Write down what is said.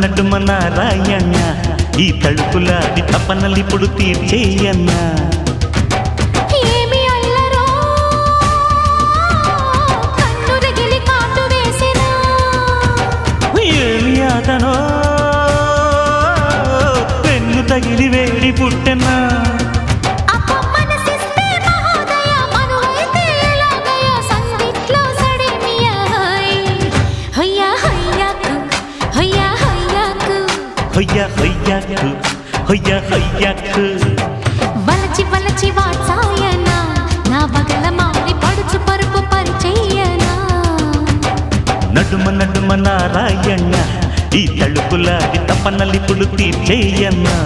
నడుమ నారాయణ ఈ తడుపులాడి తపనలిప్పుడు తీర్చేయన్నా ఏమి అతనో పెన్ను తగిలి వేడి పుట్టెన్నా హొయ్యా హొయ్యాకు హొయ్యా హొయ్యాకు వలచి వలచి వాచాయనా నా బగల మారి పడుచు పరుపు పరిచయ్యనా నడుమ నారాయణ ఈ తలుపులాడి తపనలిప్పుడు తీర్చేయన్నా